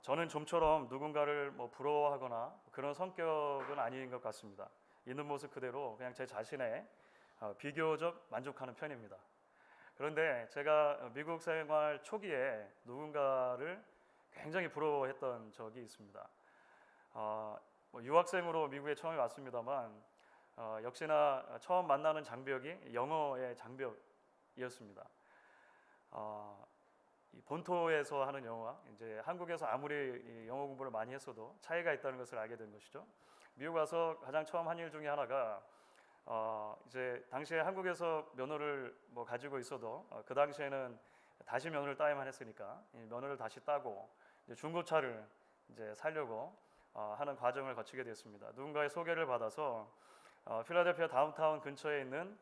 저는 좀처럼 누군가를 부러워하거나 그런 성격은 아닌 것 같습니다. 있는 모습 그대로 그냥 제 자신에 비교적 만족하는 편입니다. 그런데 제가 미국 생활 초기에 누군가를 굉장히 부러워했던 적이 있습니다. 유학생으로 미국에 처음에 왔습니다만 역시나 처음 만나는 장벽이 영어의 장벽이었습니다. 이 본토에서 하는 영어와 이제 한국에서 아무리 영어 공부를 많이 했어도 차이가 있다는 것을 알게 된 것이죠. 미국 와서 가장 처음 한 일 중에 하나가 이제 당시에 한국에서 면허를 가지고 있어도 그 당시에는 다시 면허를 따야만 했으니까 이 면허를 다시 따고 이제 중고차를 이제 사려고 하는 과정을 거치게 됐습니다. 누군가의 소개를 받아서 필라델피아 다운타운 근처에 있는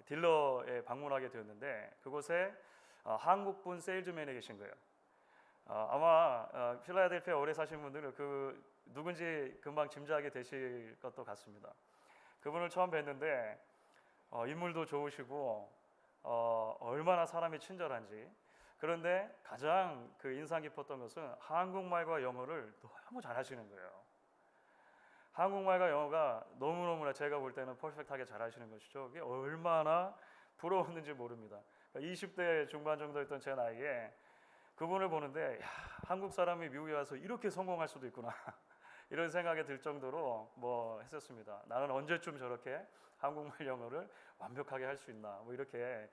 딜러에 방문하게 되었는데 그곳에 한국분 세일즈맨이 계신 거예요. 아마 필라델피아 오래 사신 분들은 그 누군지 금방 짐작이 되실 것도 같습니다. 그분을 처음 뵀는데 인물도 좋으시고 얼마나 사람이 친절한지. 그런데 가장 그 인상 깊었던 것은 한국말과 영어를 너무 잘하시는 거예요. 한국말과 영어가 너무너무나 제가 볼 때는 퍼펙트하게 잘하시는 것이죠. 그게 얼마나 부러웠는지 모릅니다. 20대 중반 정도였던 제 나이에 그분을 보는데 한국 사람이 미국에 와서 이렇게 성공할 수도 있구나 이런 생각이 들 정도로 했었습니다. 나는 언제쯤 저렇게 한국말 영어를 완벽하게 할 수 있나 이렇게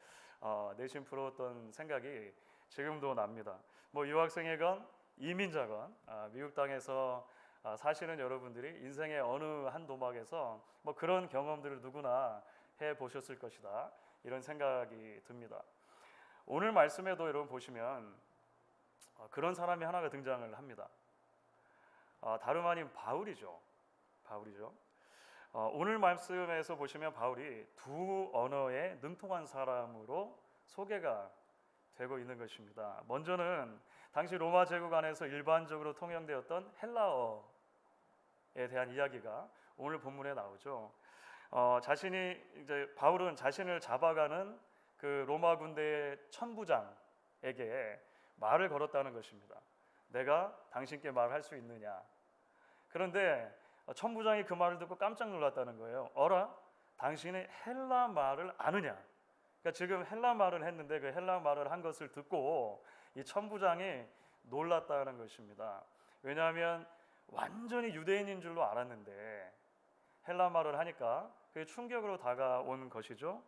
내심 부러웠던 생각이 지금도 납니다. 유학생이건 이민자건 미국 땅에서 사시는 여러분들이 인생의 어느 한 도막에서 그런 경험들을 누구나 해보셨을 것이다 이런 생각이 듭니다. 오늘 말씀에도 여러분 보시면 그런 사람이 하나가 등장을 합니다. 다름 아닌 바울이죠. 오늘 말씀에서 보시면 바울이 두 언어에 능통한 사람으로 소개가 되고 있는 것입니다. 먼저는 당시 로마 제국 안에서 일반적으로 통용되었던 헬라어에 대한 이야기가 오늘 본문에 나오죠. 바울은 자신을 잡아가는 그 로마 군대의 천부장에게 말을 걸었다는 것입니다. 내가 당신께 말할 수 있느냐? 그런데 천부장이 그 말을 듣고 깜짝 놀랐다는 거예요. 어라? 당신이 헬라 말을 아느냐? 그러니까 지금 헬라 말을 했는데 그 헬라 말을 한 것을 듣고 이 천부장이 놀랐다는 것입니다. 왜냐하면 완전히 유대인인 줄로 알았는데 헬라 말을 하니까 그게 충격으로 다가온 것이죠.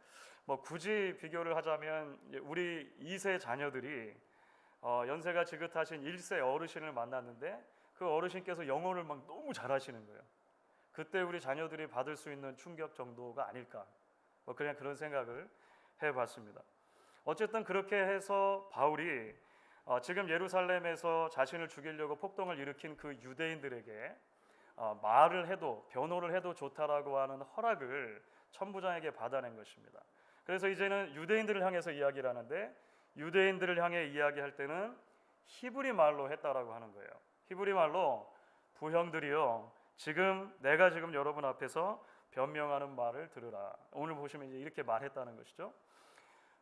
굳이 비교를 하자면 우리 2세 자녀들이 연세가 지긋하신 1세 어르신을 만났는데 그 어르신께서 영어를 너무 잘하시는 거예요. 그때 우리 자녀들이 받을 수 있는 충격 정도가 아닐까 그냥 그런 생각을 해봤습니다. 어쨌든 그렇게 해서 바울이 지금 예루살렘에서 자신을 죽이려고 폭동을 일으킨 그 유대인들에게 말을 해도 변호를 해도 좋다라고 하는 허락을 천부장에게 받아낸 것입니다. 그래서 이제는 유대인들을 향해서 이야기를 하는데 유대인들을 향해 이야기할 때는 히브리 말로 했다라고 하는 거예요. 히브리 말로 부형들이요 내가 지금 여러분 앞에서 변명하는 말을 들으라. 오늘 보시면 이제 이렇게 말했다는 것이죠.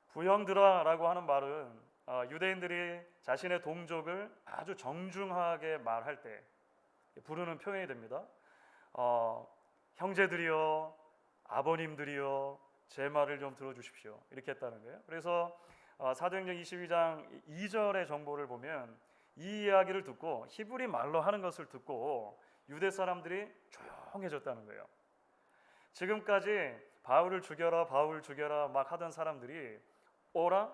부형들아라고 하는 말은 유대인들이 자신의 동족을 아주 정중하게 말할 때 부르는 표현이 됩니다. 형제들이여, 아버님들이여, 제 말을 좀 들어주십시오. 이렇게 했다는 거예요. 그래서 사도행전 22장 2절의 정보를 보면 이 이야기를 듣고 히브리 말로 하는 것을 듣고 유대 사람들이 조용해졌다는 거예요. 지금까지 바울을 죽여라 막 하던 사람들이 오라?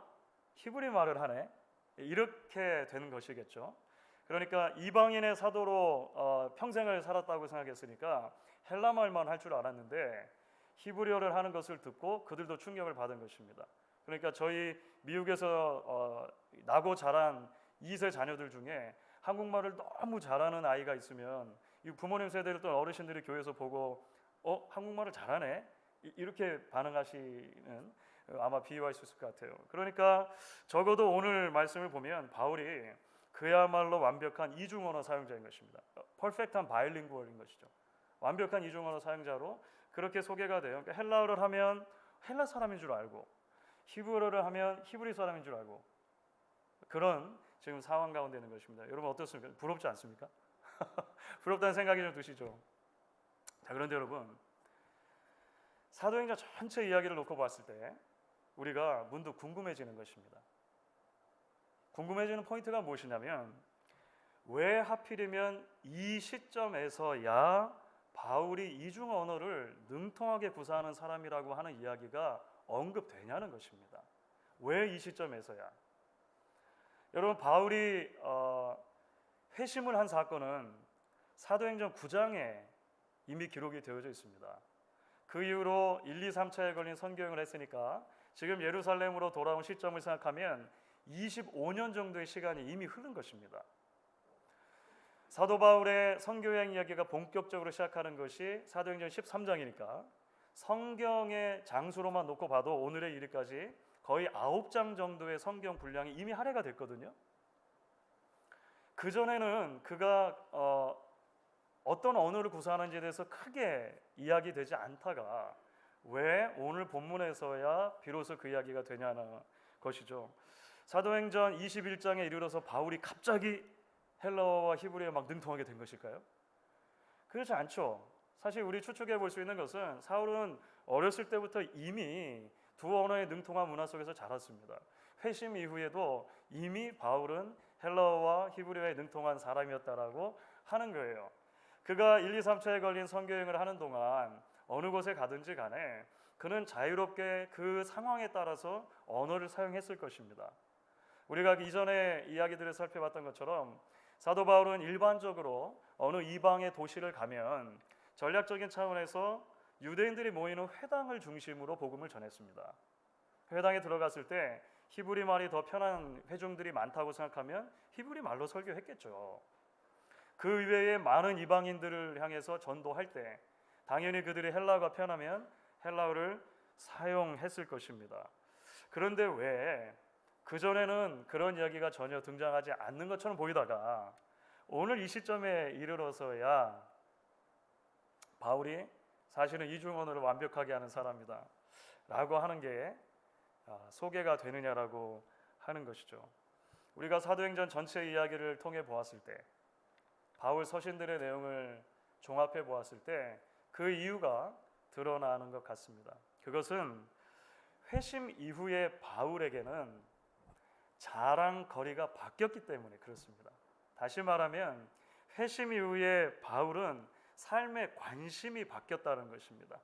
히브리 말을 하네? 이렇게 되는 것이겠죠. 그러니까 이방인의 사도로 평생을 살았다고 생각했으니까 헬라 말만 할 줄 알았는데 히브리어를 하는 것을 듣고 그들도 충격을 받은 것입니다. 그러니까 저희 미국에서 나고 자란 2세 자녀들 중에 한국말을 너무 잘하는 아이가 있으면 이 부모님 세대를 또 어르신들이 교회에서 보고 한국말을 잘하네? 이렇게 반응하시는 아마 비유할 수 있을 것 같아요. 그러니까 적어도 오늘 말씀을 보면 바울이 그야말로 완벽한 이중언어 사용자인 것입니다. 퍼펙트한 바이링구얼인 것이죠. 완벽한 이중언어 사용자로 그렇게 소개가 돼요. 그러니까 헬라어를 하면 헬라 사람인 줄 알고 히브리어를 하면 히브리 사람인 줄 알고 그런 지금 상황 가운데 있는 것입니다. 여러분 어떻습니까? 부럽지 않습니까? 부럽다는 생각이 좀 드시죠? 자, 그런데 여러분 사도행전 전체 이야기를 놓고 봤을 때 우리가 문득 궁금해지는 것입니다. 궁금해지는 포인트가 무엇이냐면 왜 하필이면 이 시점에서야 바울이 이중 언어를 능통하게 구사하는 사람이라고 하는 이야기가 언급되냐는 것입니다. 왜 이 시점에서야? 여러분 바울이 회심을 한 사건은 사도행전 9장에 이미 기록이 되어져 있습니다. 그 이후로 1, 2, 3차에 걸린 선교행을 했으니까 지금 예루살렘으로 돌아온 시점을 생각하면 25년 정도의 시간이 이미 흐른 것입니다. 사도 바울의 선교여행 이야기가 본격적으로 시작하는 것이 사도행전 13장이니까 성경의 장수로만 놓고 봐도 오늘의 이르까지 거의 9장 정도의 성경 분량이 이미 할애가 됐거든요. 그전에는 그가 어떤 언어를 구사하는지에 대해서 크게 이야기되지 않다가 왜 오늘 본문에서야 비로소 그 이야기가 되냐는 것이죠. 사도행전 21장에 이르러서 바울이 갑자기 헬라어와 히브리어에 막 능통하게 된 것일까요? 그렇지 않죠. 사실 우리 추측해 볼 수 있는 것은 사울은 어렸을 때부터 이미 두 언어의 능통한 문화 속에서 자랐습니다. 회심 이후에도 이미 바울은 헬라어와 히브리어에 능통한 사람이었다라고 하는 거예요. 그가 1, 2, 3차에 걸린 선교행을 하는 동안 어느 곳에 가든지 간에 그는 자유롭게 그 상황에 따라서 언어를 사용했을 것입니다. 우리가 이전에 이야기들을 살펴봤던 것처럼 사도 바울은 일반적으로 어느 이방의 도시를 가면 전략적인 차원에서 유대인들이 모이는 회당을 중심으로 복음을 전했습니다. 회당에 들어갔을 때 히브리 말이 더 편한 회중들이 많다고 생각하면 히브리 말로 설교했겠죠. 그 외에 많은 이방인들을 향해서 전도할 때 당연히 그들이 헬라어가 편하면 헬라어를 사용했을 것입니다. 그런데 왜 그전에는 그런 이야기가 전혀 등장하지 않는 것처럼 보이다가 오늘 이 시점에 이르러서야 바울이 사실은 이중 언어를 완벽하게 하는 사람이다 라고 하는 게 소개가 되느냐라고 하는 것이죠. 우리가 사도행전 전체 이야기를 통해 보았을 때 바울 서신들의 내용을 종합해 보았을 때 그 이유가 드러나는 것 같습니다. 그것은 회심 이후의 바울에게는 자랑거리가 바뀌었기 때문에 그렇습니다. 다시 말하면 회심 이후에 바울은 삶의 관심이 바뀌었다는 것입니다.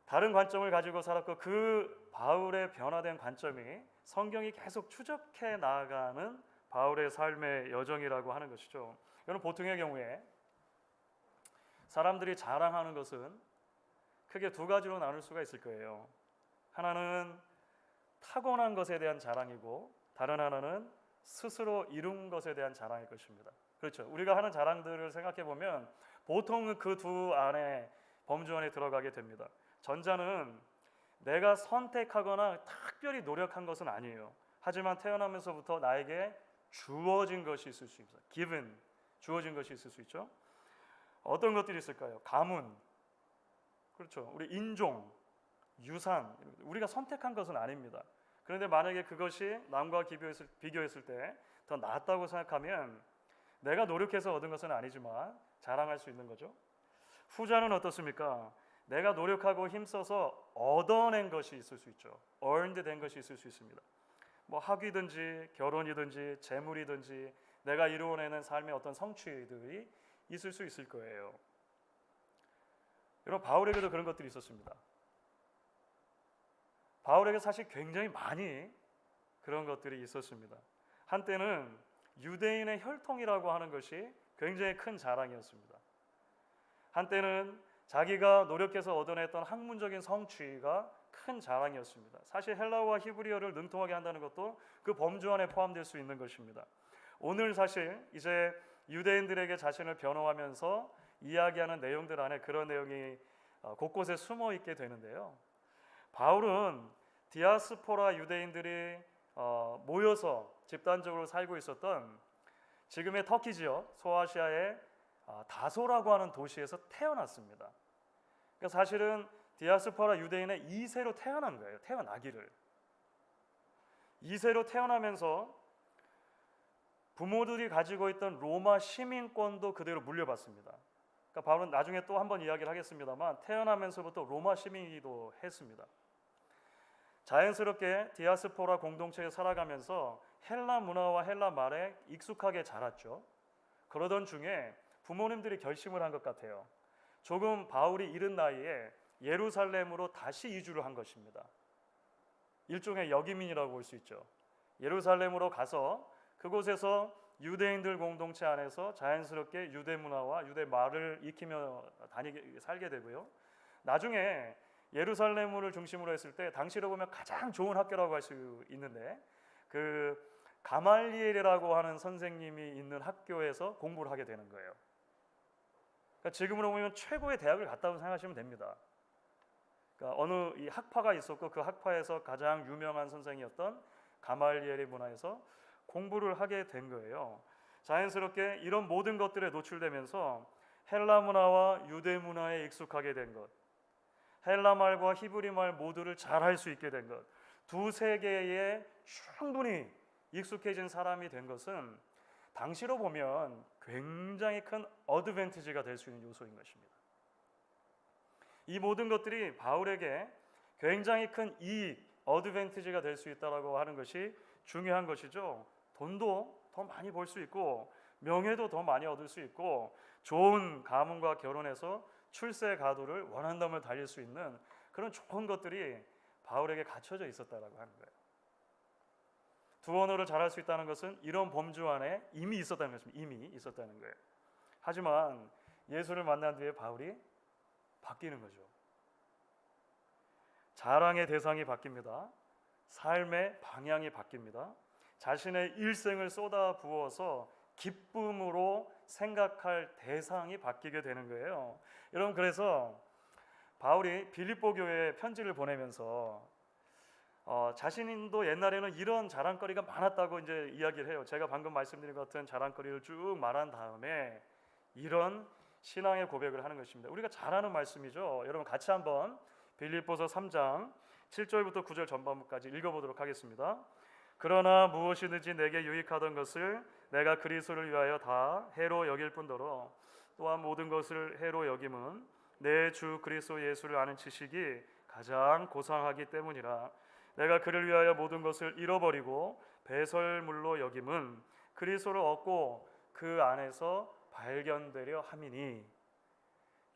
다른 관점을 가지고 살았고 그 바울의 변화된 관점이 성경이 계속 추적해 나아가는 바울의 삶의 여정이라고 하는 것이죠. 여러분 보통의 경우에 사람들이 자랑하는 것은 크게 두 가지로 나눌 수가 있을 거예요. 하나는 타고난 것에 대한 자랑이고 다른 하나는 스스로 이룬 것에 대한 자랑일 것입니다. 그렇죠. 우리가 하는 자랑들을 생각해 보면 보통은 그 두 안에 범주 안에 들어가게 됩니다. 전자는 내가 선택하거나 특별히 노력한 것은 아니에요. 하지만 태어나면서부터 나에게 주어진 것이 있을 수 있어요. given, 주어진 것이 있을 수 있죠. 어떤 것들이 있을까요? 가문, 그렇죠. 우리 인종, 유산, 우리가 선택한 것은 아닙니다. 그런데 만약에 그것이 남과 비교했을 때 더 낫다고 생각하면 내가 노력해서 얻은 것은 아니지만 자랑할 수 있는 거죠. 후자는 어떻습니까? 내가 노력하고 힘써서 얻어낸 것이 있을 수 있죠. earned 된 것이 있을 수 있습니다. 뭐 학위든지 결혼이든지 재물이든지 내가 이루어내는 삶의 어떤 성취들이 있을 수 있을 거예요. 여러분 바울에게도 그런 것들이 있었습니다. 바울에게 사실 굉장히 많이 그런 것들이 있었습니다. 한때는 유대인의 혈통이라고 하는 것이 굉장히 큰 자랑이었습니다. 한때는 자기가 노력해서 얻어냈던 학문적인 성취가 큰 자랑이었습니다. 사실 헬라어와 히브리어를 능통하게 한다는 것도 그 범주 안에 포함될 수 있는 것입니다. 오늘 사실 이제 유대인들에게 자신을 변호하면서 이야기하는 내용들 안에 그런 내용이 곳곳에 숨어 있게 되는데요. 바울은 디아스포라 유대인들이 모여서 집단적으로 살고 있었던 지금의 터키 지역 소아시아의 다소라고 하는 도시에서 태어났습니다. 그러니까 사실은 디아스포라 유대인의 2세로 태어난 거예요. 태어나기를 2세로 태어나면서 부모들이 가지고 있던 로마 시민권도 그대로 물려받습니다. 그러니까 바울은 나중에 또 한번 이야기를 하겠습니다만 태어나면서부터 로마 시민이기도 했습니다. 자연스럽게 디아스포라 공동체에 살아가면서 헬라 문화와 헬라 말에 익숙하게 자랐죠. 그러던 중에 부모님들이 결심을 한 것 같아요. 조금 바울이 이른 나이에 예루살렘으로 다시 이주를 한 것입니다. 일종의 역이민이라고 볼 수 있죠. 예루살렘으로 가서 그곳에서 유대인들 공동체 안에서 자연스럽게 유대 문화와 유대 말을 익히며 살게 되고요. 나중에 예루살렘을 중심으로 했을 때 당시로 보면 가장 좋은 학교라고 할 수 있는데 그 가말리엘이라고 하는 선생님이 있는 학교에서 공부를 하게 되는 거예요. 그러니까 지금으로 보면 최고의 대학을 갔다고 생각하시면 됩니다. 그러니까 어느 이 학파가 있었고 그 학파에서 가장 유명한 선생이었던 가말리엘의 문화에서 공부를 하게 된 거예요. 자연스럽게 이런 모든 것들에 노출되면서 헬라 문화와 유대 문화에 익숙하게 된 것, 헬라 말과 히브리 말 모두를 잘 할 수 있게 된 것, 두 세계에 충분히 익숙해진 사람이 된 것은 당시로 보면 굉장히 큰 어드밴티지가 될 수 있는 요소인 것입니다. 이 모든 것들이 바울에게 굉장히 큰 이익, 어드밴티지가 될 수 있다라고 하는 것이 중요한 것이죠. 돈도 더 많이 벌 수 있고 명예도 더 많이 얻을 수 있고 좋은 가문과 결혼해서 출세 가도를 원한다면 달릴 수 있는 그런 좋은 것들이 바울에게 갖춰져 있었다라고 하는 거예요. 두 언어를 잘할 수 있다는 것은 이런 범주 안에 이미 있었다는 것입니다. 이미 있었다는 거예요. 하지만 예수를 만난 뒤에 바울이 바뀌는 거죠. 자랑의 대상이 바뀝니다. 삶의 방향이 바뀝니다. 자신의 일생을 쏟아 부어서 기쁨으로 생각할 대상이 바뀌게 되는 거예요. 여러분, 그래서 바울이 빌립보 교회에 편지를 보내면서 자신도 옛날에는 이런 자랑거리가 많았다고 이제 이야기를 해요. 제가 방금 말씀드린 것 같은 자랑거리를 쭉 말한 다음에 이런 신앙의 고백을 하는 것입니다. 우리가 잘 아는 말씀이죠. 여러분 같이 한번 빌립보서 3장 7절부터 9절 전반부까지 읽어보도록 하겠습니다. 그러나 무엇이든지 내게 유익하던 것을 내가 그리스도를 위하여 다 해로 여길 뿐더러 또한 모든 것을 해로 여김은 내 주 그리스도 예수를 아는 지식이 가장 고상하기 때문이라. 내가 그를 위하여 모든 것을 잃어버리고 배설물로 여김은 그리스도를 얻고 그 안에서 발견되려 함이니.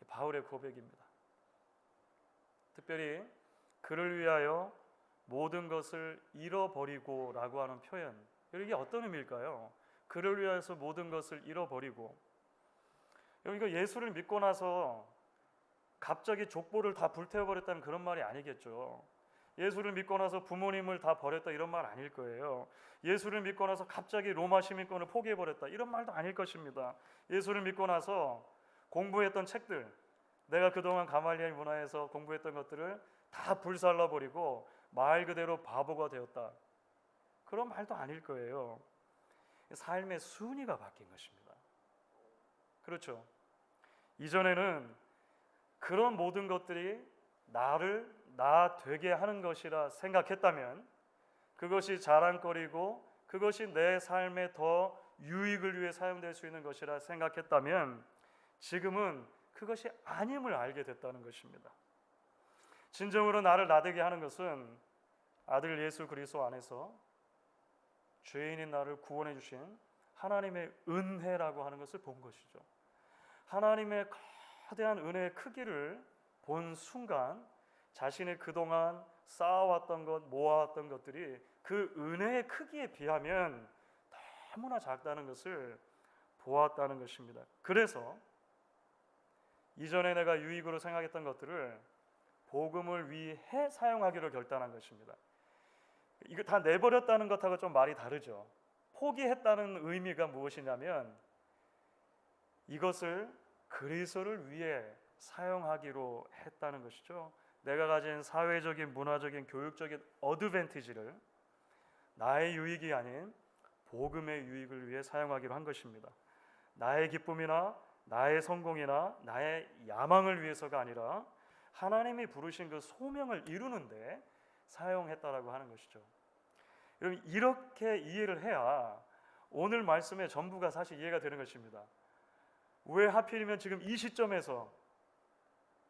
바울의 고백입니다. 특별히 그를 위하여 모든 것을 잃어버리고 라고 하는 표현, 이게 어떤 의미일까요? 그를 위해서 모든 것을 잃어버리고, 이거 예수를 믿고 나서 갑자기 족보를 다 불태워버렸다는 그런 말이 아니겠죠. 예수를 믿고 나서 부모님을 다 버렸다 이런 말 아닐 거예요. 예수를 믿고 나서 갑자기 로마 시민권을 포기해버렸다 이런 말도 아닐 것입니다. 예수를 믿고 나서 공부했던 책들, 내가 그동안 가말리엘 문화에서 공부했던 것들을 다 불살라버리고 말 그대로 바보가 되었다 그런 말도 아닐 거예요. 삶의 순위가 바뀐 것입니다. 그렇죠. 이전에는 그런 모든 것들이 나를 나 되게 하는 것이라 생각했다면, 그것이 자랑거리고 그것이 내 삶에 더 유익을 위해 사용될 수 있는 것이라 생각했다면, 지금은 그것이 아님을 알게 됐다는 것입니다. 진정으로 나를 나되게 하는 것은 아들 예수 그리스도 안에서 죄인인 나를 구원해 주신 하나님의 은혜라고 하는 것을 본 것이죠. 하나님의 거대한 은혜의 크기를 본 순간 자신이 그동안 쌓아왔던 것, 모아왔던 것들이 그 은혜의 크기에 비하면 너무나 작다는 것을 보았다는 것입니다. 그래서 이전에 내가 유익으로 생각했던 것들을 복음을 위해 사용하기로 결단한 것입니다. 이거 다 내버렸다는 것하고 좀 말이 다르죠. 포기했다는 의미가 무엇이냐면 이것을 그리스도를 위해 사용하기로 했다는 것이죠. 내가 가진 사회적인, 문화적인, 교육적인 어드밴티지를 나의 유익이 아닌 복음의 유익을 위해 사용하기로 한 것입니다. 나의 기쁨이나 나의 성공이나 나의 야망을 위해서가 아니라 하나님이 부르신 그 소명을 이루는데 사용했다라고 하는 것이죠. 여러분, 이렇게 이해를 해야 오늘 말씀의 전부가 사실 이해가 되는 것입니다. 왜 하필이면 지금 이 시점에서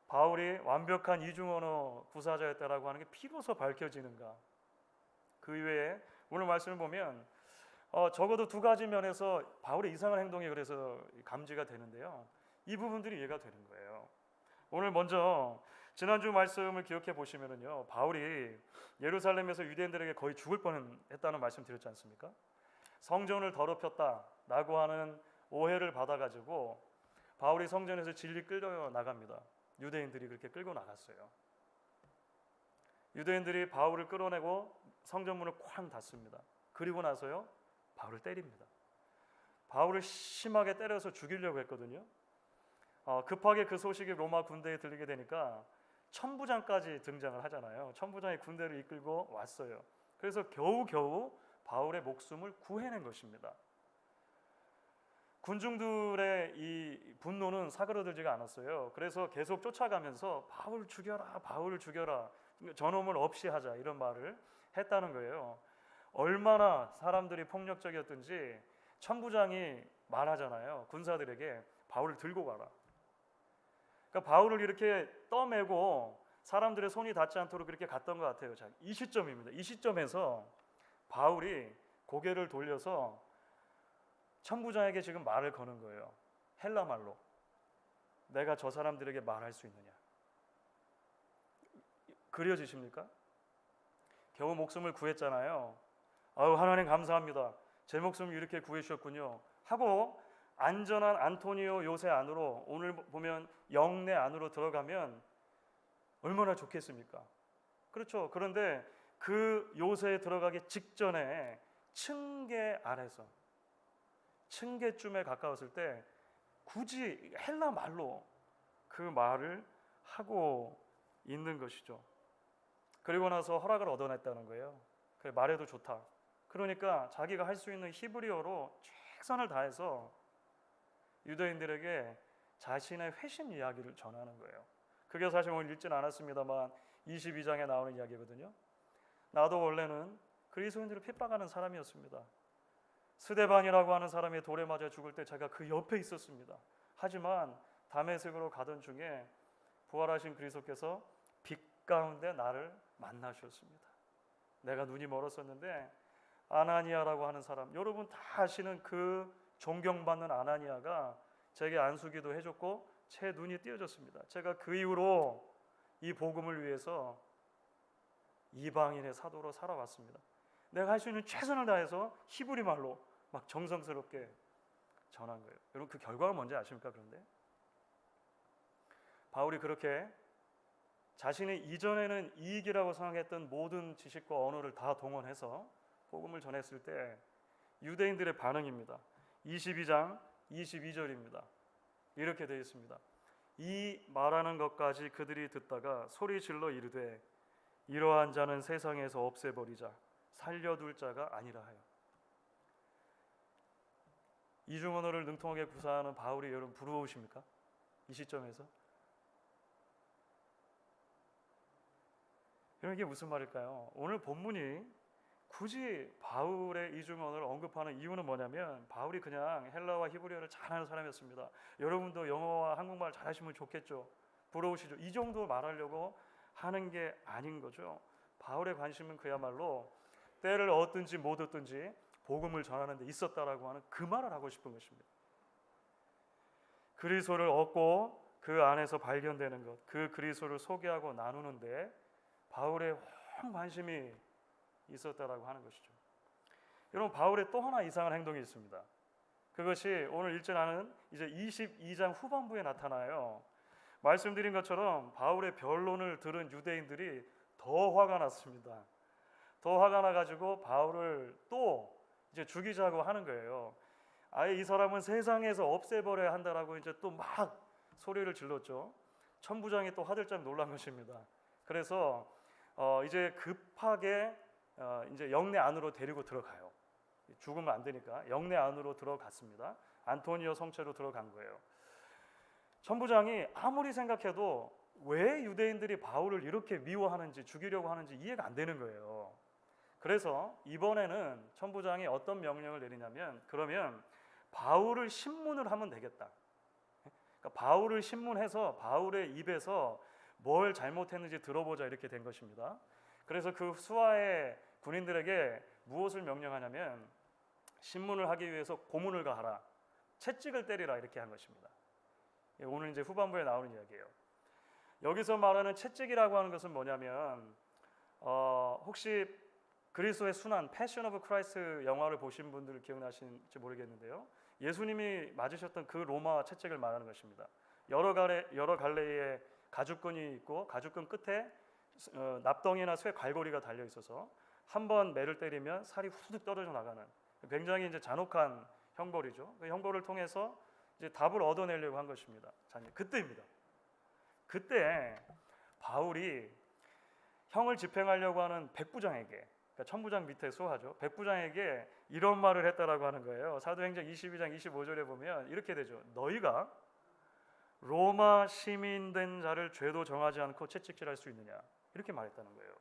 바울이 완벽한 이중언어 구사자였다라고 하는 게 비로소 밝혀지는가? 그 이외에 오늘 말씀을 보면 적어도 두 가지 면에서 바울의 이상한 행동이 그래서 감지가 되는데요. 이 부분들이 이해가 되는 거예요. 오늘 먼저 지난주 말씀을 기억해 보시면은요, 바울이 예루살렘에서 유대인들에게 거의 죽을 뻔했다는 말씀 드렸지 않습니까? 성전을 더럽혔다라고 하는 오해를 받아가지고 바울이 성전에서 진리 끌려 나갑니다. 유대인들이 그렇게 끌고 나갔어요. 유대인들이 바울을 끌어내고 성전문을 쾅 닫습니다. 그리고 나서요, 바울을 때립니다. 바울을 심하게 때려서 죽이려고 했거든요. 급하게 그 소식이 로마 군대에 들리게 되니까 천부장까지 등장을 하잖아요. 천부장이 군대를 이끌고 왔어요. 그래서 겨우겨우 바울의 목숨을 구해낸 것입니다. 군중들의 이 분노는 사그러들지가 않았어요. 그래서 계속 쫓아가면서 바울 죽여라, 바울 죽여라, 저놈을 없이 하자, 이런 말을 했다는 거예요. 얼마나 사람들이 폭력적이었든지 천부장이 말하잖아요. 군사들에게 바울을 들고 가라. 그러니까 바울을 이렇게 떠매고 사람들의 손이 닿지 않도록 그렇게 갔던 것 같아요. 자, 이 시점입니다. 이 시점에서 바울이 고개를 돌려서 천부장에게 지금 말을 거는 거예요. 헬라 말로. 내가 저 사람들에게 말할 수 있느냐? 그려지십니까? 겨우 목숨을 구했잖아요. 아유, 하나님 감사합니다. 제 목숨을 이렇게 구해주셨군요 하고 안전한 안토니오 요새 안으로, 오늘 보면 영내 안으로 들어가면 얼마나 좋겠습니까? 그렇죠. 그런데 그 요새에 들어가기 직전에 층계 아래서, 층계쯤에 가까웠을 때 굳이 헬라 말로 그 말을 하고 있는 것이죠. 그리고 나서 허락을 얻어냈다는 거예요. 그래, 말해도 좋다. 그러니까 자기가 할 수 있는 히브리어로 최선을 다해서 유대인들에게 자신의 회심 이야기를 전하는 거예요. 그게 사실 오늘 읽지는 않았습니다만 22장에 나오는 이야기거든요. 나도 원래는 그리스도인들을 핍박하는 사람이었습니다. 스데반이라고 하는 사람이 돌에 맞아 죽을 때 제가 그 옆에 있었습니다. 하지만 다메섹으로 가던 중에 부활하신 그리스도께서 빛 가운데 나를 만나셨습니다. 내가 눈이 멀었었는데 아나니아라고 하는 사람, 여러분 다 아시는 그 존경받는 아나니아가 제게 안수기도 해줬고 제 눈이 띄어졌습니다. 제가 그 이후로 이 복음을 위해서 이방인의 사도로 살아왔습니다. 내가 할 수 있는 최선을 다해서 히브리 말로 막 정성스럽게 전한 거예요. 여러분 그 결과가 뭔지 아십니까? 그런데 바울이 그렇게 자신이 이전에는 이익이라고 생각했던 모든 지식과 언어를 다 동원해서 복음을 전했을 때 유대인들의 반응입니다. 22장 22절입니다. 이렇게 되어 있습니다. 이 말하는 것까지 그들이 듣다가 소리 질러 이르되 이러한 자는 세상에서 없애버리자, 살려둘 자가 아니라 하여. 이중언어를 능통하게 구사하는 바울이 여러분 부러우십니까? 이 시점에서? 여러분 이게 무슨 말일까요? 오늘 본문이 굳이 바울의 이중언어를 언급하는 이유는 뭐냐면 바울이 그냥 헬라와 히브리어를 잘하는 사람이었습니다. 여러분도 영어와 한국말 잘하시면 좋겠죠. 부러우시죠? 이 정도 말하려고 하는 게 아닌 거죠. 바울의 관심은 그야말로 때를 얻든지 못 얻든지 복음을 전하는 데 있었다라고 하는 그 말을 하고 싶은 것입니다. 그리스도를 얻고 그 안에서 발견되는 것, 그 그리스도를 소개하고 나누는데 바울의 온 관심이 있었다라고 하는 것이죠. 여러분 바울의 또 하나 이상한 행동이 있습니다. 그것이 오늘 읽지 않은 이제 22장 후반부에 나타나요. 말씀드린 것처럼 바울의 변론을 들은 유대인들이 더 화가 났습니다. 더 화가 나가지고 바울을 또 이제 죽이자고 하는 거예요. 아예 이 사람은 세상에서 없애버려야 한다라고 이제 또 막 소리를 질렀죠. 천부장이 또 화들짝 놀란 것입니다. 그래서 이제 급하게 이제 영내 안으로 데리고 들어가요. 죽으면 안 되니까 영내 안으로 들어갔습니다. 안토니오 성체로 들어간 거예요. 천부장이 아무리 생각해도 왜 유대인들이 바울을 이렇게 미워하는지, 죽이려고 하는지 이해가 안 되는 거예요. 그래서 이번에는 천부장이 어떤 명령을 내리냐면, 그러면 바울을 신문을 하면 되겠다. 그러니까 바울을 신문해서 바울의 입에서 뭘 잘못했는지 들어보자, 이렇게 된 것입니다. 그래서 그 수하의 군인들에게 무엇을 명령하냐면, 신문을 하기 위해서 고문을 가하라, 채찍을 때리라, 이렇게 한 것입니다. 오늘 이제 후반부에 나오는 이야기예요. 여기서 말하는 채찍이라고 하는 것은 뭐냐면, 혹시 그리스도의 순환, 패션 오브 크라이스트 영화를 보신 분들 기억나시는지 모르겠는데요, 예수님이 맞으셨던 그 로마 채찍을 말하는 것입니다. 여러 갈래의 가죽끈이 있고, 가죽끈 끝에 납덩이나 쇠 갈고리가 달려 있어서 한 번 매를 때리면 살이 후두둑 떨어져 나가는 굉장히 이제 잔혹한 형벌이죠. 그 형벌을 통해서 이제 답을 얻어내려고 한 것입니다. 자, 그때입니다. 그때 바울이 형을 집행하려고 하는 백부장에게, 그러니까 천부장 밑에 수하죠, 백부장에게 이런 말을 했다라고 하는 거예요. 사도행전 22장 25절에 보면 이렇게 되죠. 너희가 로마 시민된 자를 죄도 정하지 않고 채찍질할 수 있느냐, 이렇게 말했다는 거예요.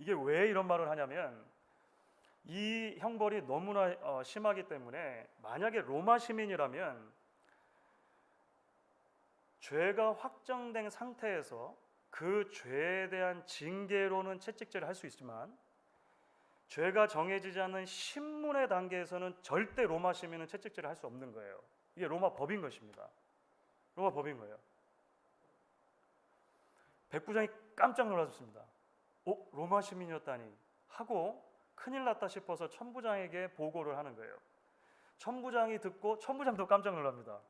이게 왜 이런 말을 하냐면, 이 형벌이 너무나 심하기 때문에 만약에 로마 시민이라면 죄가 확정된 상태에서 그 죄에 대한 징계로는 채찍질을 할 수 있지만, 죄가 정해지지 않은 신문의 단계에서는 절대 로마 시민은 채찍질을 할 수 없는 거예요. 이게 로마 법인 것입니다. 로마 법인 거예요. 백부장이 깜짝 놀랐습니다. 로마 시민이었다니 하고 큰일 났다 싶어서 천부장에게 보고를 하는 거예요. 천부장이 듣고 천부장도 깜짝 놀랍니다.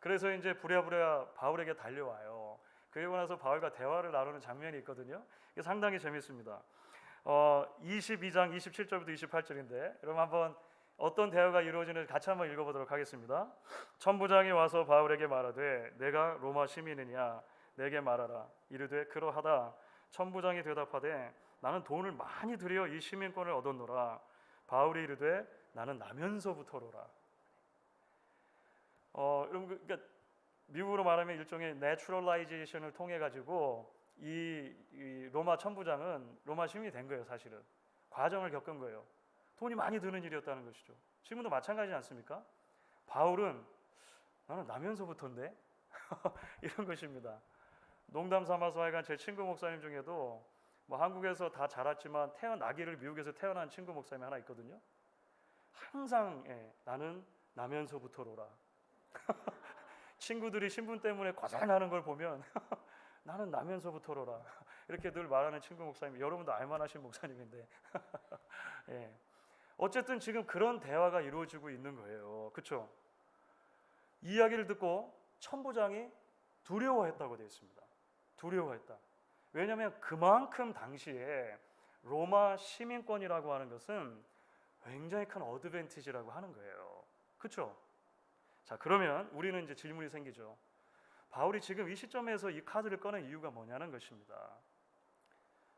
그래서 이제 부랴부랴 바울에게 달려와요. 그리고 나서 바울과 대화를 나누는 장면이 있거든요. 이게 상당히 재밌습니다. 22장 27절부터 28절인데 여러분 한번 어떤 대화가 이루어지는지 같이 한번 읽어보도록 하겠습니다. 천부장이 와서 바울에게 말하되 내가 로마 시민이냐 내게 말하라. 이르되 그러하다. 천부장이 대답하되 나는 돈을 많이 들여 이 시민권을 얻었노라. 바울이 이르되 나는 나면서부터로라. 여러분, 그러니까 미국으로 말하면 일종의 내추럴라이제이션을 통해 가지고 이 로마 천부장은 로마 시민이 된 거예요. 사실은 과정을 겪은 거예요. 돈이 많이 드는 일이었다는 것이죠. 지금도 마찬가지지 않습니까? 바울은 나는 나면서부터인데 이런 것입니다. 농담 삼아서 하여간 제 친구 목사님 중에도 뭐 한국에서 다 자랐지만 아기를 미국에서 태어난 친구 목사님이 하나 있거든요. 항상 나는 나면서부터로라. 친구들이 신분 때문에 고생하는 걸 보면 나는 나면서부터로라 이렇게 늘 말하는 친구 목사님, 여러분도 알만하신 목사님인데 예. 어쨌든 지금 그런 대화가 이루어지고 있는 거예요. 그렇죠? 이야기를 듣고 천부장이 두려워했다고 되어 있습니다. 두려워했다. 왜냐하면 그만큼 당시에 로마 시민권이라고 하는 것은 굉장히 큰 어드밴티지라고 하는 거예요. 그렇죠? 자, 그러면 우리는 이제 질문이 생기죠. 바울이 지금 이 시점에서 이 카드를 꺼낸 이유가 뭐냐는 것입니다.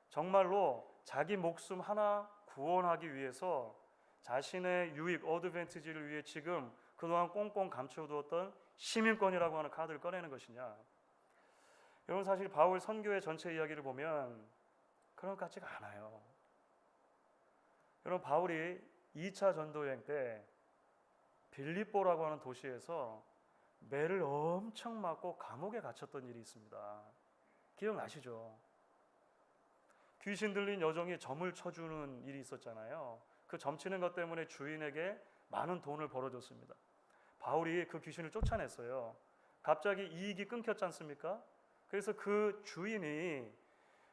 정말로 자기 목숨 하나 구원하기 위해서 자신의 유익, 어드밴티지를 위해 지금 그동안 꽁꽁 감춰두었던 시민권이라고 하는 카드를 꺼내는 것이냐? 여러분, 사실 바울 선교의 전체 이야기를 보면 그런 것 같지가 않아요. 여러분, 바울이 2차 전도여행 때 빌립보라고 하는 도시에서 매를 엄청 맞고 감옥에 갇혔던 일이 있습니다. 기억나시죠? 귀신 들린 여종이 점을 쳐주는 일이 있었잖아요. 그 점치는 것 때문에 주인에게 많은 돈을 벌어줬습니다. 바울이 그 귀신을 쫓아냈어요. 갑자기 이익이 끊겼지 않습니까? 그래서 그 주인이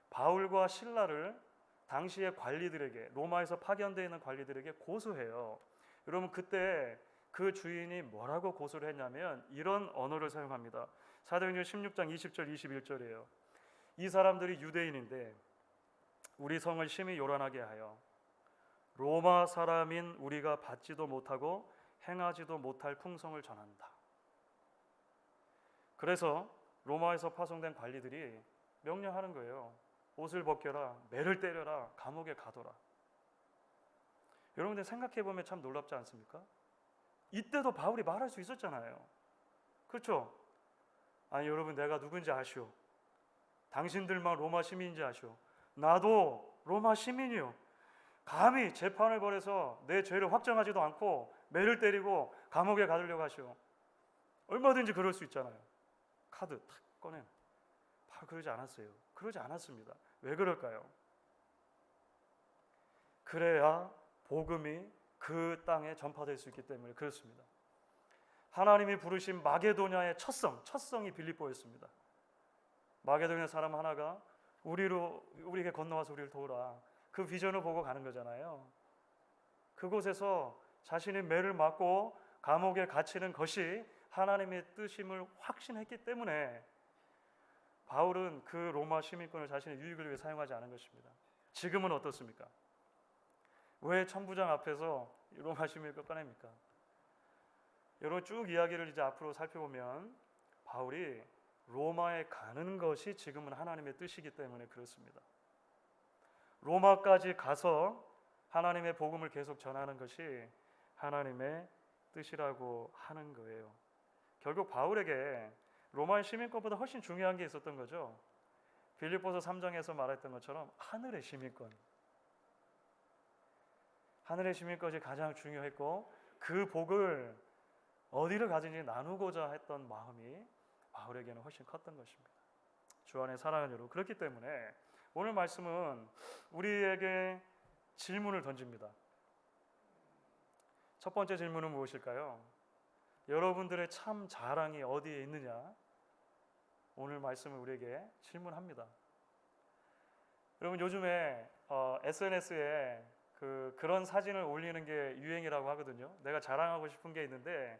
바울과 실라를 당시의 관리들에게, 로마에서 파견되어 있는 관리들에게 고소해요. 여러분, 그때 그 주인이 뭐라고 고소를 했냐면 이런 언어를 사용합니다. 사도행전 16장 20절 21절이에요. 이 사람들이 유대인인데 우리 성을 심히 요란하게 하여 로마 사람인 우리가 받지도 못하고 행하지도 못할 풍성을 전한다. 그래서 로마에서 파송된 관리들이 명령하는 거예요. 옷을 벗겨라, 매를 때려라, 감옥에 가둬라. 여러분들 생각해보면 참 놀랍지 않습니까? 이때도 바울이 말할 수 있었잖아요. 그렇죠? 아니, 여러분, 내가 누군지 아시오? 당신들만 로마 시민인지 아시오? 나도 로마 시민이요. 감히 재판을 벌여서 내 죄를 확정하지도 않고 매를 때리고 감옥에 가두려고 하시오. 얼마든지 그럴 수 있잖아요. 카드 탁 꺼내. 바로 그러지 않았어요. 그러지 않았습니다. 왜 그럴까요? 그래야 복음이 그 땅에 전파될 수 있기 때문에 그렇습니다. 하나님이 부르신 마게도냐의 첫성이 빌립보였습니다. 마게도냐 사람 하나가 우리에게 건너와서 우리를 도우라. 그 비전을 보고 가는 거잖아요. 그곳에서 자신이 매를 맞고 감옥에 갇히는 것이 하나님의 뜻임을 확신했기 때문에 바울은 그 로마 시민권을 자신의 유익을 위해 사용하지 않은 것입니다. 지금은 어떻습니까? 왜 천부장 앞에서 로마 시민권 꺼냅니까? 여러분 쭉 이야기를 이제 앞으로 살펴보면 바울이 로마에 가는 것이 지금은 하나님의 뜻이기 때문에 그렇습니다. 로마까지 가서 하나님의 복음을 계속 전하는 것이 하나님의 뜻이라고 하는 거예요. 결국 바울에게 로마의 시민권보다 훨씬 중요한 게 있었던 거죠. 빌립보서 3장에서 말했던 것처럼 하늘의 시민권. 하늘의 시민권이 가장 중요했고 그 복을 어디를 가든지 나누고자 했던 마음이 바울에게는 훨씬 컸던 것입니다. 주 안에 사랑하는 여러분, 그렇기 때문에 오늘 말씀은 우리에게 질문을 던집니다. 첫 번째 질문은 무엇일까요? 여러분들의 참 자랑이 어디에 있느냐? 오늘 말씀은 우리에게 질문합니다. 여러분 요즘에 SNS에 그런 사진을 올리는 게 유행이라고 하거든요. 내가 자랑하고 싶은 게 있는데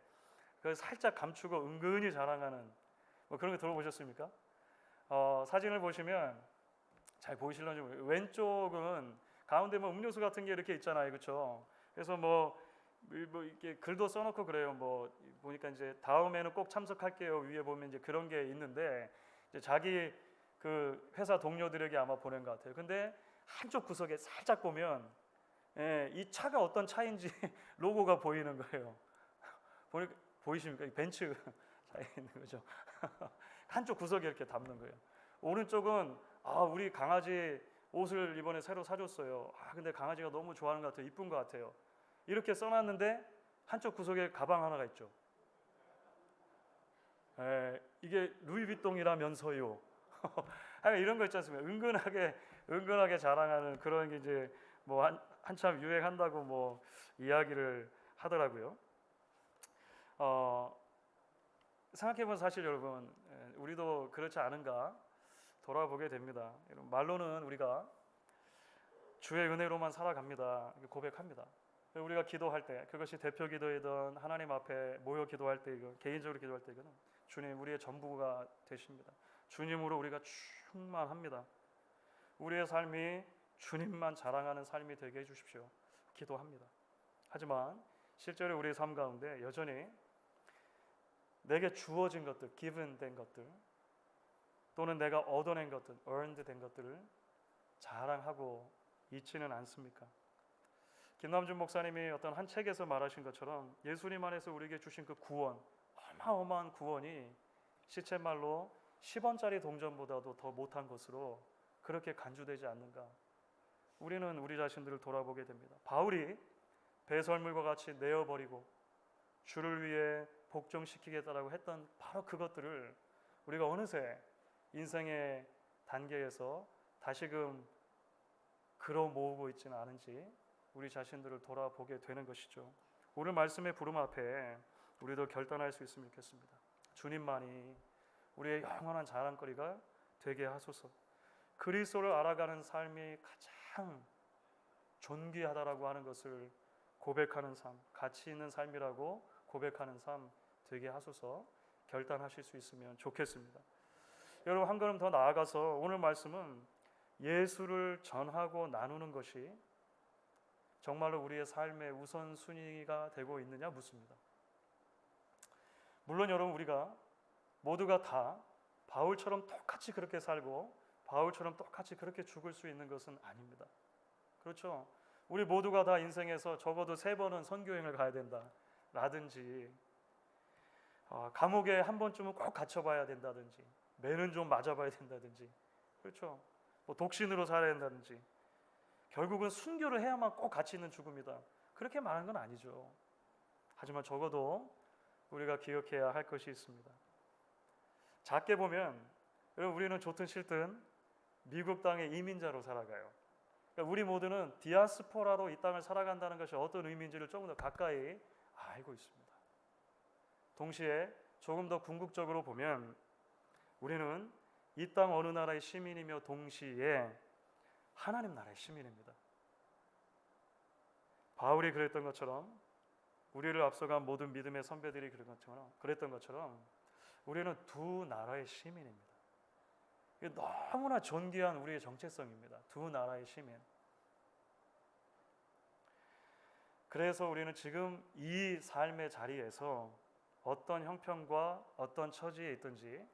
그걸 살짝 감추고 은근히 자랑하는 뭐 그런 거 들어보셨습니까? 사진을 보시면 잘 보이실런지 모르겠어요. 왼쪽은 가운데 뭐 음료수 같은 게 이렇게 있잖아요, 그렇죠? 그래서 뭐 이렇게 글도 써놓고 그래요. 뭐 보니까 이제 다음에는 꼭 참석할게요. 위에 보면 이제 그런 게 있는데 이제 자기 그 회사 동료들에게 아마 보낸 것 같아요. 근데 한쪽 구석에 살짝 보면 이 차가 어떤 차인지 로고가 보이는 거예요. 보이십니까? 벤츠 차에 있는 거죠. 한쪽 구석에 이렇게 담는 거예요. 오른쪽은 우리 강아지 옷을 이번에 새로 사줬어요. 근데 강아지가 너무 좋아하는 것 같아요. 이쁜 것 같아요. 이렇게 써놨는데 한쪽 구석에 가방 하나가 있죠. 이게 루이비통이라면서요. 이런 거 있지 않습니까? 은근하게 자랑하는 그런 게 이제 뭐 한참 유행한다고 뭐 이야기를 하더라고요. 생각해보면 사실 여러분 우리도 그렇지 않은가 돌아보게 됩니다. 말로는 우리가 주의 은혜로만 살아갑니다. 고백합니다. 우리가 기도할 때 그것이 대표 기도이든 하나님 앞에 모여 기도할 때 개인적으로 기도할 때 이거는 주님 우리의 전부가 되십니다. 주님으로 우리가 충만합니다. 우리의 삶이 주님만 자랑하는 삶이 되게 해주십시오. 기도합니다. 하지만 실제로 우리의 삶 가운데 여전히 내게 주어진 것들, given 된 것들 또는 내가 얻어낸 것들, earned 된 것들을 자랑하고 있지는 않습니까? 김남준 목사님이 어떤 한 책에서 말하신 것처럼 예수님 안에서 우리에게 주신 그 구원, 어마어마한 구원이 시쳇말로 10원짜리 동전보다도 더 못한 것으로 그렇게 간주되지 않는가? 우리는 우리 자신들을 돌아보게 됩니다. 바울이 배설물과 같이 내어버리고 주를 위해 복종시키겠다라고 했던 바로 그것들을 우리가 어느새 인생의 단계에서 다시금 걸어 모으고 있지는 않은지 우리 자신들을 돌아보게 되는 것이죠. 오늘 말씀의 부름 앞에 우리도 결단할 수 있으면 좋겠습니다. 주님만이 우리의 영원한 자랑거리가 되게 하소서. 그리스도를 알아가는 삶이 가장 존귀하다라고 하는 것을 고백하는 삶, 가치 있는 삶이라고 고백하는 삶 되게 하소서. 결단하실 수 있으면 좋겠습니다. 여러분 한 걸음 더 나아가서 오늘 말씀은 예수를 전하고 나누는 것이 정말로 우리의 삶의 우선순위가 되고 있느냐 묻습니다. 물론 여러분 우리가 모두가 다 바울처럼 똑같이 그렇게 살고 바울처럼 똑같이 그렇게 죽을 수 있는 것은 아닙니다. 그렇죠? 우리 모두가 다 인생에서 적어도 3번은 선교행을 가야 된다라든지 감옥에 한 번쯤은 꼭 갇혀봐야 된다든지 매는 좀 맞아봐야 된다든지 그렇죠? 뭐 독신으로 살아야 된다든지 결국은 순교를 해야만 꼭 가치 있는 죽음이다, 그렇게 말하는 건 아니죠. 하지만 적어도 우리가 기억해야 할 것이 있습니다. 작게 보면 여러분, 우리는 좋든 싫든 미국 땅의 이민자로 살아가요. 그러니까 우리 모두는 디아스포라로 이 땅을 살아간다는 것이 어떤 의미인지를 조금 더 가까이 알고 있습니다. 동시에 조금 더 궁극적으로 보면 우리는 이 땅 어느 나라의 시민이며 동시에 하나님 나라의 시민입니다. 바울이 그랬던 것처럼, 우리를 앞서간 모든 믿음의 선배들이 그랬던 것처럼 우리는 두 나라의 시민입니다. 이게 너무나 존귀한 우리의 정체성입니다. 두 나라의 시민. 그래서 우리는 지금 이 삶의 자리에서 어떤 형편과 어떤 처지에 있든지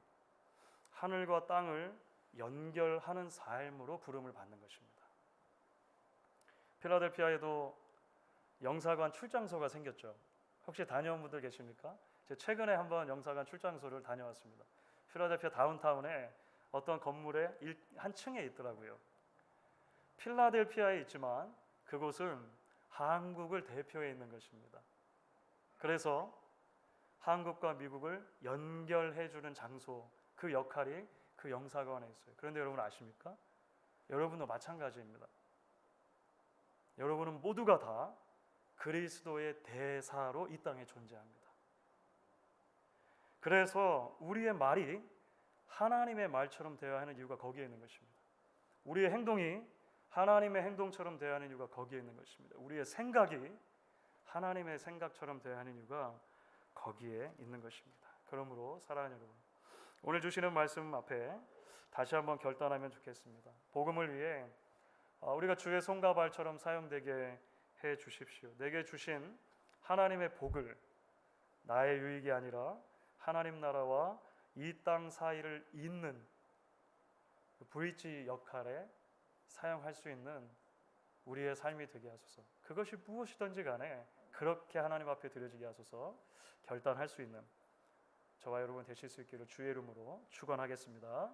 하늘과 땅을 연결하는 삶으로 부름을 받는 것입니다. 필라델피아에도 영사관 출장소가 생겼죠. 혹시 다녀온 분들 계십니까? 제가 최근에 한번 영사관 출장소를 다녀왔습니다. 필라델피아 다운타운에 어떤 건물의 한 층에 있더라고요. 필라델피아에 있지만 그곳은 한국을 대표해 있는 것입니다. 그래서 한국과 미국을 연결해 주는 장소, 그 역할이 그 영사관에 있어요. 그런데 여러분 아십니까? 여러분도 마찬가지입니다. 여러분은 모두가 다 그리스도의 대사로 이 땅에 존재합니다. 그래서 우리의 말이 하나님의 말처럼 되어야 하는 이유가 거기에 있는 것입니다. 우리의 행동이 하나님의 행동처럼 되어야 하는 이유가 거기에 있는 것입니다. 우리의 생각이 하나님의 생각처럼 되어야 하는 이유가 거기에 있는 것입니다. 그러므로 사랑하는 여러분, 오늘 주시는 말씀 앞에 다시 한번 결단하면 좋겠습니다. 복음을 위해 우리가 주의 손과 발처럼 사용되게 해 주십시오. 내게 주신 하나님의 복을 나의 유익이 아니라 하나님 나라와 이 땅 사이를 잇는 브릿지 역할에 사용할 수 있는 우리의 삶이 되게 하소서. 그것이 무엇이든지 간에 그렇게 하나님 앞에 드려지게 하소서. 결단할 수 있는 저와 여러분 되실 수 있기를 주의 이름으로 축원하겠습니다.